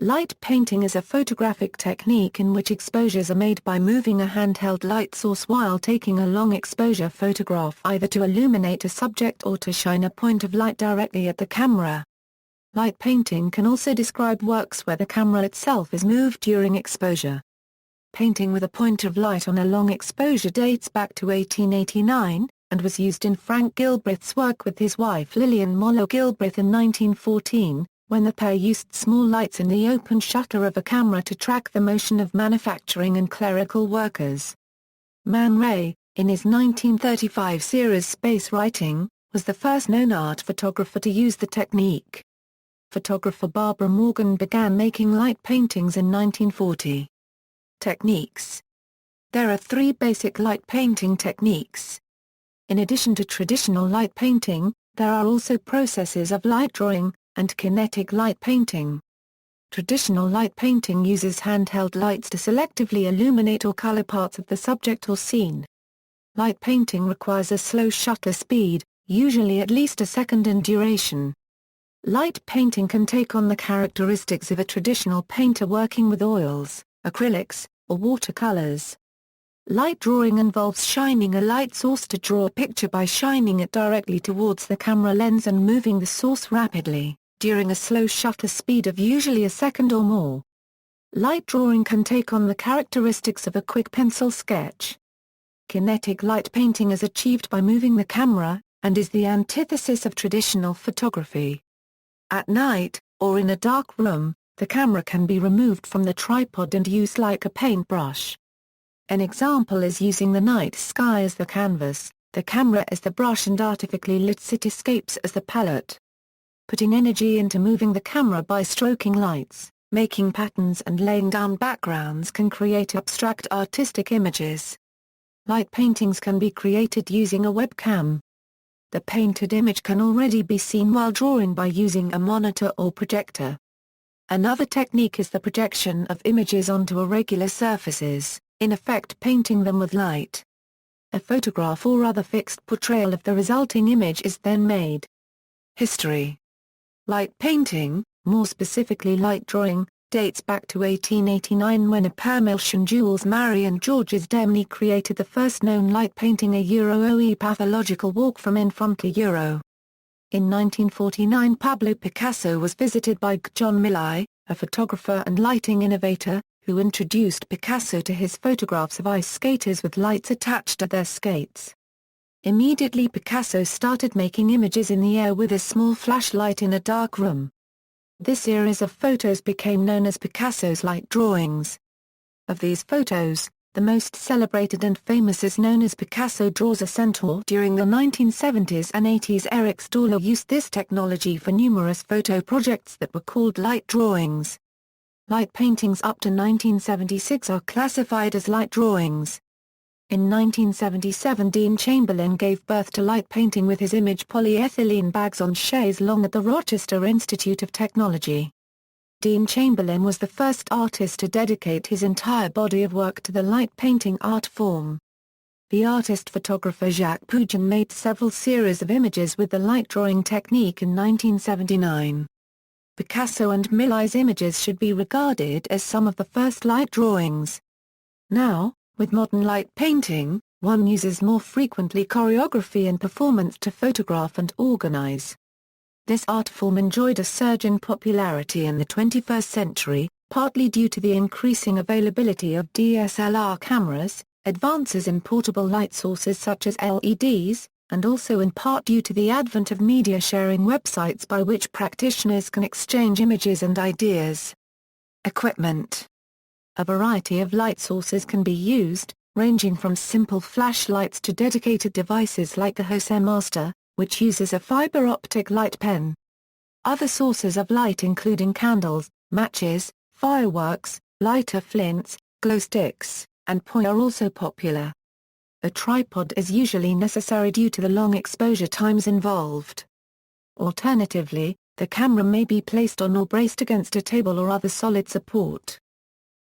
Light painting is a photographic technique in which exposures are made by moving a handheld light source while taking a long exposure photograph, either to illuminate a subject or to shine a point of light directly at the camera. Light painting can also describe works where the camera itself is moved during exposure. Painting with a point of light on a long exposure dates back to 1889, and was used in Frank Gilbreth's work with his wife Lillian Moller Gilbreth in 1914, when the pair used small lights in the open shutter of a camera to track the motion of manufacturing and clerical workers. Man Ray, in his 1935 series Space Writing, was the first known art photographer to use the technique. Photographer Barbara Morgan began making light paintings in 1940. Techniques. There are 3 basic light painting techniques. In addition to traditional light painting, there are also processes of light drawing, and kinetic light painting. Traditional light painting uses handheld lights to selectively illuminate or color parts of the subject or scene. Light painting requires a slow shutter speed, usually at least a second in duration. Light painting can take on the characteristics of a traditional painter working with oils, acrylics, or watercolors. Light drawing involves shining a light source to draw a picture by shining it directly towards the camera lens and moving the source rapidly, during a slow shutter speed of usually a second or more. Light drawing can take on the characteristics of a quick pencil sketch. Kinetic light painting is achieved by moving the camera, and is the antithesis of traditional photography. At night, or in a dark room, the camera can be removed from the tripod and used like a paintbrush. An example is using the night sky as the canvas, the camera as the brush and artificially lit cityscapes as the palette. Putting energy into moving the camera by stroking lights, making patterns and laying down backgrounds can create abstract artistic images. Light paintings can be created using a webcam. The painted image can already be seen while drawing by using a monitor or projector. Another technique is the projection of images onto irregular surfaces, in effect painting them with light. A photograph or other fixed portrayal of the resulting image is then made. History. Light painting, more specifically light drawing, dates back to 1889 when a pair Milton Jules Mary and Georges Demny created the first known light painting a pathological walk from in front to Euro. In 1949 Pablo Picasso was visited by John Millais, a photographer and lighting innovator, who introduced Picasso to his photographs of ice skaters with lights attached to their skates. Immediately Picasso started making images in the air with a small flashlight in a dark room. This series of photos became known as Picasso's light drawings. Of these photos, the most celebrated and famous is known as Picasso Draws a Centaur. During the 1970s and 80s Eric Stahler used this technology for numerous photo projects that were called light drawings. Light paintings up to 1976 are classified as light drawings. In 1977 Dean Chamberlain gave birth to light painting with his image Polyethylene Bags on Chaise Longue at the Rochester Institute of Technology. Dean Chamberlain was the first artist to dedicate his entire body of work to the light painting art form. The artist-photographer Jacques Pugin made several series of images with the light drawing technique in 1979. Picasso and Millais' images should be regarded as some of the first light drawings. Now, with modern light painting, one uses more frequently choreography and performance to photograph and organize. This art form enjoyed a surge in popularity in the 21st century, partly due to the increasing availability of DSLR cameras, advances in portable light sources such as LEDs, and also in part due to the advent of media sharing websites by which practitioners can exchange images and ideas. Equipment. A variety of light sources can be used, ranging from simple flashlights to dedicated devices like the Jose Master, which uses a fiber optic light pen. Other sources of light including candles, matches, fireworks, lighter flints, glow sticks, and poi are also popular. A tripod is usually necessary due to the long exposure times involved. Alternatively, the camera may be placed on or braced against a table or other solid support.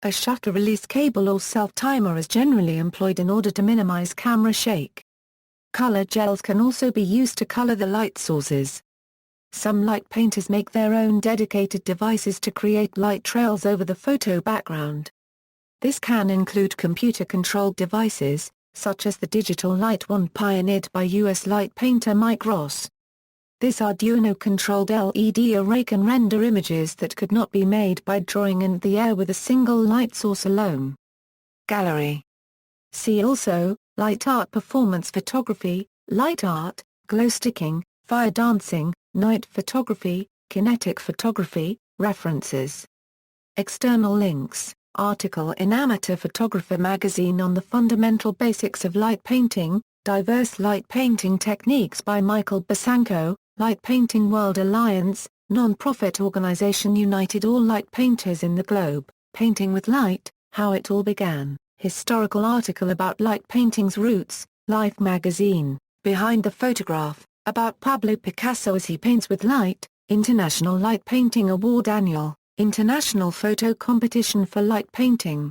A shutter release cable or self-timer is generally employed in order to minimize camera shake. Color gels can also be used to color the light sources. Some light painters make their own dedicated devices to create light trails over the photo background. This can include computer-controlled devices, such as the digital light wand pioneered by U.S. light painter Mike Ross. This Arduino-controlled LED array can render images that could not be made by drawing in the air with a single light source alone. Gallery. See also, light art performance photography, light art, glow sticking, fire dancing, night photography, kinetic photography. References. External links. Article in Amateur Photographer magazine on the fundamental basics of light painting, diverse light painting techniques by Michael Basanko, Light Painting World Alliance, non-profit organization united all light painters in the globe, Painting with Light, How It All Began, historical article about light painting's roots, Life magazine, Behind the Photograph, about Pablo Picasso as he paints with light, International Light Painting Award Annual, International Photo Competition for Light Painting.